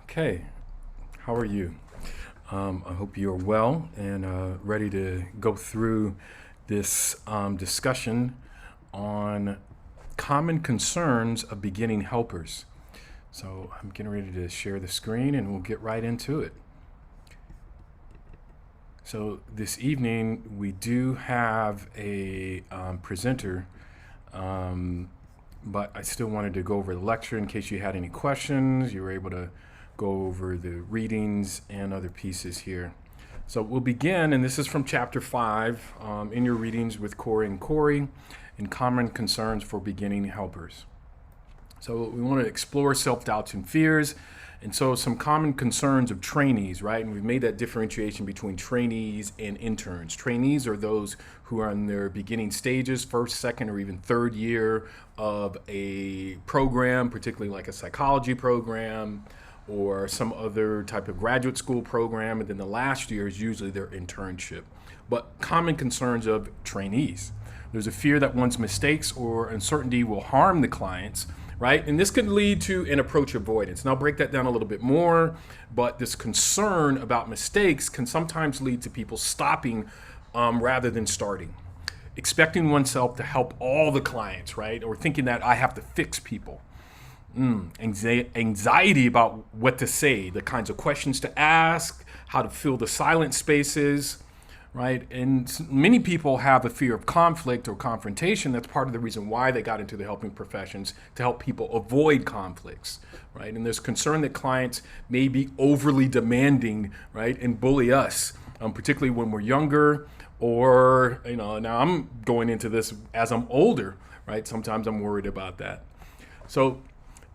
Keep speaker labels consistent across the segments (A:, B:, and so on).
A: Okay, how are you? I hope you're well and ready to go through this discussion on common concerns of beginning helpers. So I'm getting ready to share the screen and we'll get right into it. So this evening we do have a presenter, but I still wanted to go over the lecture in case you had any questions. You were able to go over the readings and other pieces here. So we'll begin, and this is from chapter 5 in your readings with Corey and common concerns for beginning helpers. So we want to explore self-doubts and fears, and so some common concerns of trainees, right? And we've made that differentiation between trainees and interns. Trainees are those who are in their beginning stages, first, second, or even third year of a program, particularly like a psychology program or some other type of graduate school program, and then the last year is usually their internship. But common concerns of trainees. There's a fear that one's mistakes or uncertainty will harm the clients, right? And this could lead to an approach avoidance. And I'll break that down a little bit more, but this concern about mistakes can sometimes lead to people stopping rather than starting. Expecting oneself to help all the clients, right? Or thinking that I have to fix people. Anxiety about what to say, the kinds of questions to ask, how to fill the silent spaces, right? And many people have a fear of conflict or confrontation. That's part of the reason why they got into the helping professions, to help people avoid conflicts, right? And there's concern that clients may be overly demanding, right, and bully us, particularly when we're younger, or, now I'm going into this as I'm older, right? Sometimes I'm worried about that. So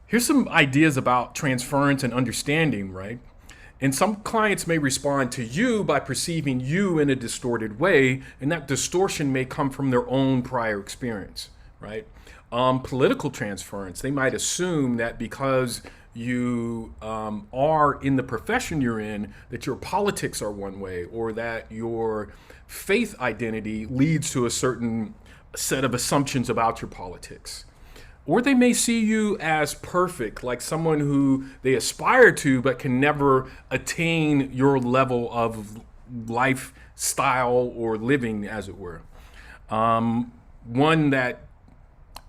A: here's some ideas about transference and understanding, right? And some clients may respond to you by perceiving you in a distorted way, and that distortion may come from their own prior experience, right? Political transference, they might assume that because you are in the profession you're in, that your politics are one way, or that your faith identity leads to a certain set of assumptions about your politics. Or they may see you as perfect, like someone who they aspire to but can never attain your level of lifestyle or living, as it were. One that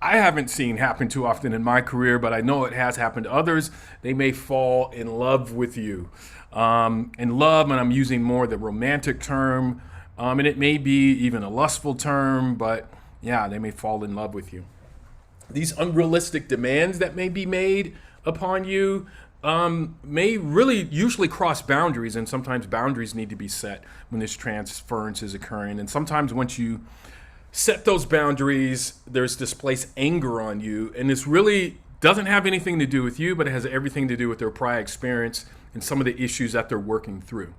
A: I haven't seen happen too often in my career, but I know it has happened to others. They may fall in love with you. In love, and I'm using more the romantic term, and it may be even a lustful term, but yeah, they may fall in love with you. These unrealistic demands that may be made upon you may really usually cross boundaries, and sometimes boundaries need to be set when this transference is occurring. And sometimes once you set those boundaries, there's displaced anger on you, and this really doesn't have anything to do with you, but it has everything to do with their prior experience and some of the issues that they're working through.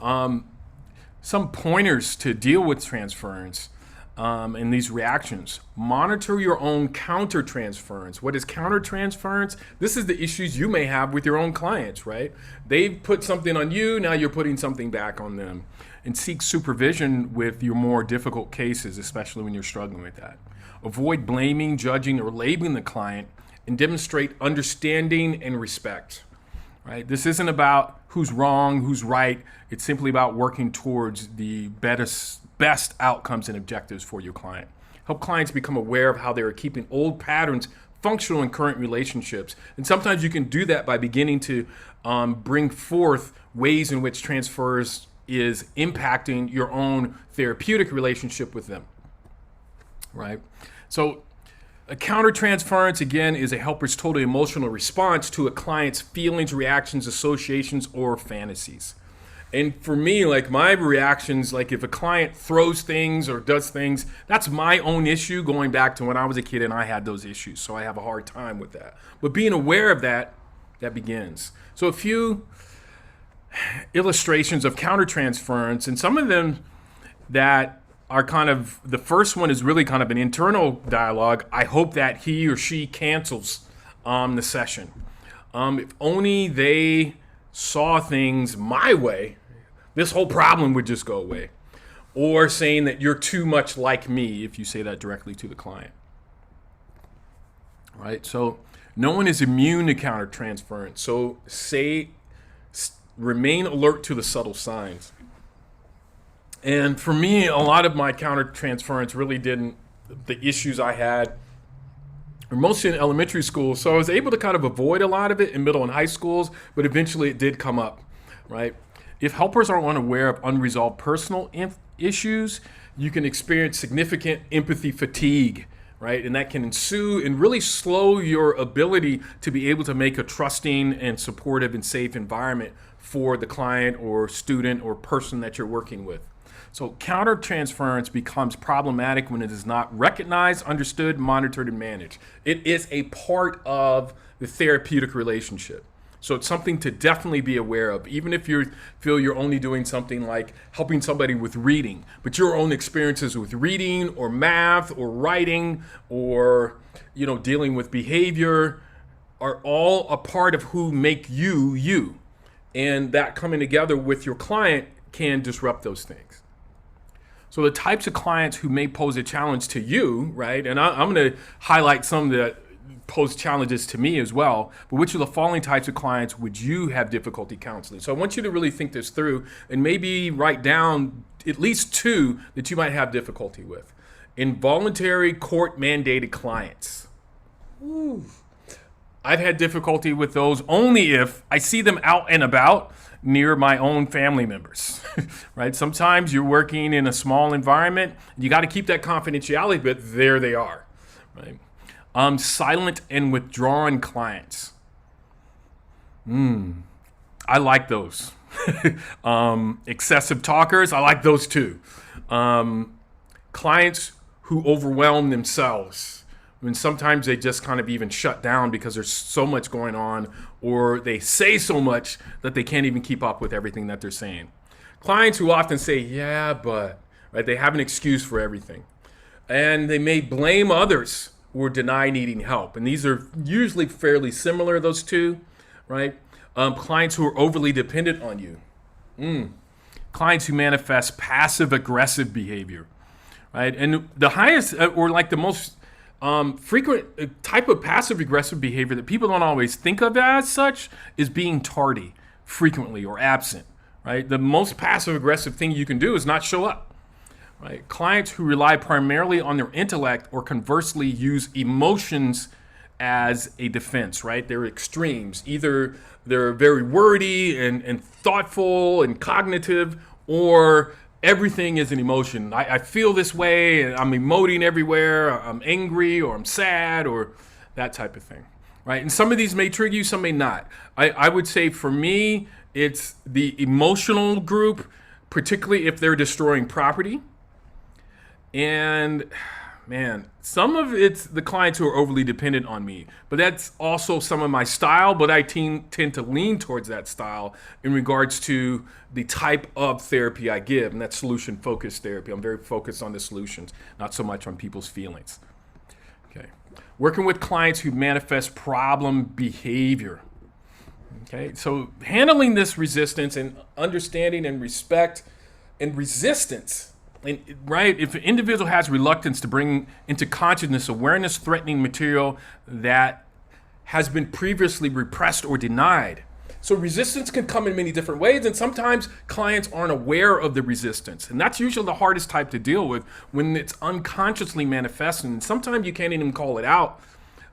A: Some pointers to deal with transference. And these reactions. Monitor your own counter-transference. What is counter-transference? This is the issues you may have with your own clients, right? They've put something on you, now you're putting something back on them. And seek supervision with your more difficult cases, especially when you're struggling with that. Avoid blaming, judging, or labeling the client, and demonstrate understanding and respect. Right? This isn't about who's wrong, who's right. It's simply about working towards the best outcomes and objectives for your client. Help clients become aware of how they are keeping old patterns functional in current relationships. And sometimes you can do that by beginning to bring forth ways in which transfers is impacting your own therapeutic relationship with them, right? So a counter-transference, again, is a helper's total emotional response to a client's feelings, reactions, associations, or fantasies. And for me, like my reactions, like if a client throws things or does things, that's my own issue going back to when I was a kid and I had those issues. So I have a hard time with that. But being aware of that begins. So a few illustrations of countertransference, and some of them that are kind of, the first one is really kind of an internal dialogue. I hope that he or she cancels the session. If only they saw things my way, this whole problem would just go away. Or saying that you're too much like me, if you say that directly to the client. right? So no one is immune to countertransference. So remain alert to the subtle signs. And for me, a lot of my countertransference really the issues I had were mostly in elementary school. So I was able to kind of avoid a lot of it in middle and high schools, but eventually it did come up, right? If helpers are unaware of unresolved personal issues, you can experience significant empathy fatigue, right? And that can ensue and really slow your ability to be able to make a trusting and supportive and safe environment for the client or student or person that you're working with. So countertransference becomes problematic when it is not recognized, understood, monitored, and managed. It is a part of the therapeutic relationship. So it's something to definitely be aware of, even if you feel you're only doing something like helping somebody with reading, but your own experiences with reading or math or writing or dealing with behavior are all a part of who make you you. And that coming together with your client can disrupt those things. So the types of clients who may pose a challenge to you, right? And I'm going to highlight some that pose challenges to me as well, but which of the following types of clients would you have difficulty counseling? So I want you to really think this through and maybe write down at least two that you might have difficulty with. Involuntary court mandated clients. Ooh. I've had difficulty with those only if I see them out and about near my own family members, right? Sometimes you're working in a small environment, you got to keep that confidentiality, but there they are, right? Silent and withdrawn clients. I like those. Excessive talkers, I like those too. Clients who overwhelm themselves. I mean, sometimes they just kind of even shut down because there's so much going on, or they say so much that they can't even keep up with everything that they're saying. Clients who often say, yeah, but, right? They have an excuse for everything. And they may blame others or deny needing help. And these are usually fairly similar, those two, right? Clients who are overly dependent on you. Clients who manifest passive-aggressive behavior, right? And the highest, or like the most frequent type of passive-aggressive behavior that people don't always think of as such is being tardy frequently or absent, right? The most passive-aggressive thing you can do is not show up. Right? Clients who rely primarily on their intellect or conversely use emotions as a defense, right? They're extremes. Either they're very wordy and thoughtful and cognitive, or everything is an emotion. I feel this way, and I'm emoting everywhere. I'm angry, or I'm sad, or that type of thing, right? And some of these may trigger you, some may not. I would say for me, it's the emotional group, particularly if they're destroying property. And man, some of it's the clients who are overly dependent on me, but that's also some of my style, but I tend to lean towards that style in regards to the type of therapy I give, and that's solution-focused therapy. I'm very focused on the solutions, not so much on people's feelings. Okay. Working with clients who manifest problem behavior. Okay, so handling this resistance and understanding and respect and resistance. And, right, if an individual has reluctance to bring into consciousness awareness threatening material that has been previously repressed or denied. So resistance can come in many different ways, and sometimes clients aren't aware of the resistance. And that's usually the hardest type to deal with, when it's unconsciously manifesting. And sometimes you can't even call it out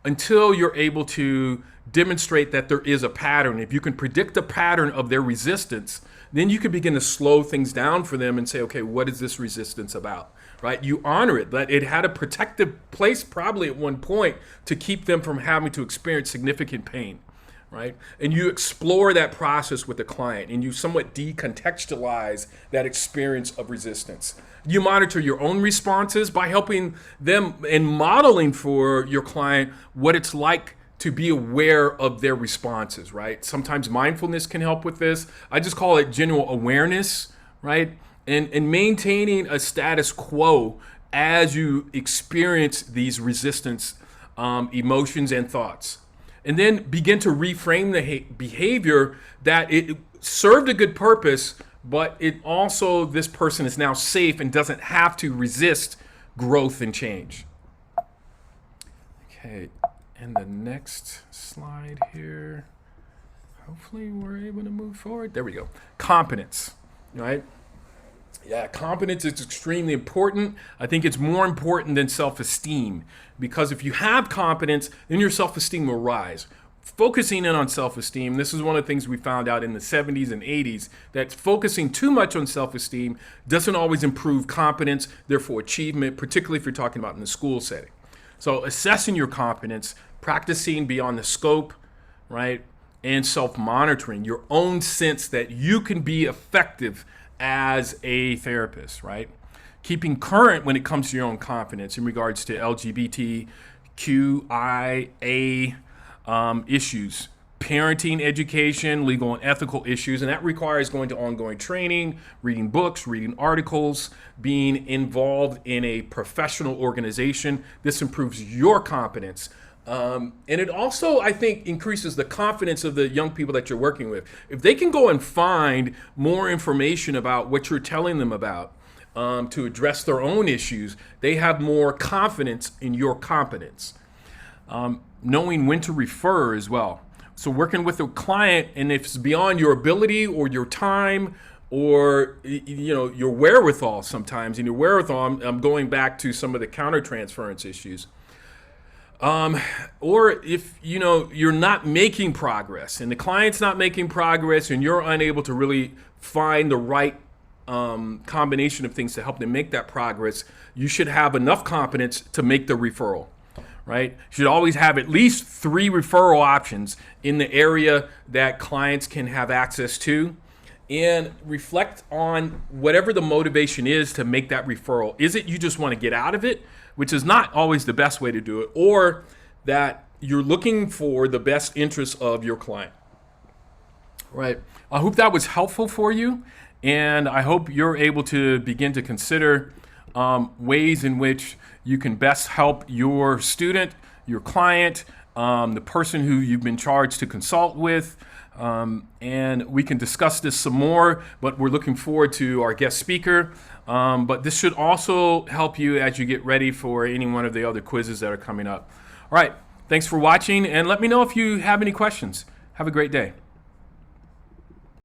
A: until you're able to demonstrate that there is a pattern. If you can predict the pattern of their resistance, then you can begin to slow things down for them and say, okay, what is this resistance about, right? You honor it, that it had a protective place probably at one point to keep them from having to experience significant pain, right? And you explore that process with the client, and you somewhat decontextualize that experience of resistance. You monitor your own responses by helping them and modeling for your client what it's like to be aware of their responses, right? Sometimes mindfulness can help with this. I just call it general awareness, right? And maintaining a status quo as you experience these resistance emotions and thoughts. And then begin to reframe the behavior that it served a good purpose, but it also, this person is now safe and doesn't have to resist growth and change. Okay. And the next slide here, hopefully we're able to move forward. There we go. Competence, right? Yeah, competence is extremely important. I think it's more important than self-esteem, because if you have competence, then your self-esteem will rise. Focusing in on self-esteem, this is one of the things we found out in the 70s and 80s, that focusing too much on self-esteem doesn't always improve competence, therefore achievement, particularly if you're talking about in the school setting. So assessing your competence, practicing beyond the scope, right? And self-monitoring your own sense that you can be effective as a therapist, right? Keeping current when it comes to your own confidence in regards to LGBTQIA issues, parenting, education, legal and ethical issues, and that requires going to ongoing training, reading books, reading articles, being involved in a professional organization. This improves your competence. And it also, I think, increases the confidence of the young people that you're working with. If they can go and find more information about what you're telling them about to address their own issues, they have more confidence in your competence. Knowing when to refer as well. So working with a client, and if it's beyond your ability or your time or your wherewithal sometimes, and your wherewithal, I'm going back to some of the counter-transference issues. Or if you're not making progress and the client's not making progress and you're unable to really find the right combination of things to help them make that progress, you should have enough competence to make the referral, right? You should always have at least 3 referral options in the area that clients can have access to, and reflect on whatever the motivation is to make that referral. Is it you just want to get out of it, which is not always the best way to do it, or that you're looking for the best interests of your client, right? I hope that was helpful for you, and I hope you're able to begin to consider ways in which you can best help your student, your client, the person who you've been charged to consult with, and we can discuss this some more, but we're looking forward to our guest speaker. But this should also help you as you get ready for any one of the other quizzes that are coming up. All right, thanks for watching, and let me know if you have any questions. Have a great day.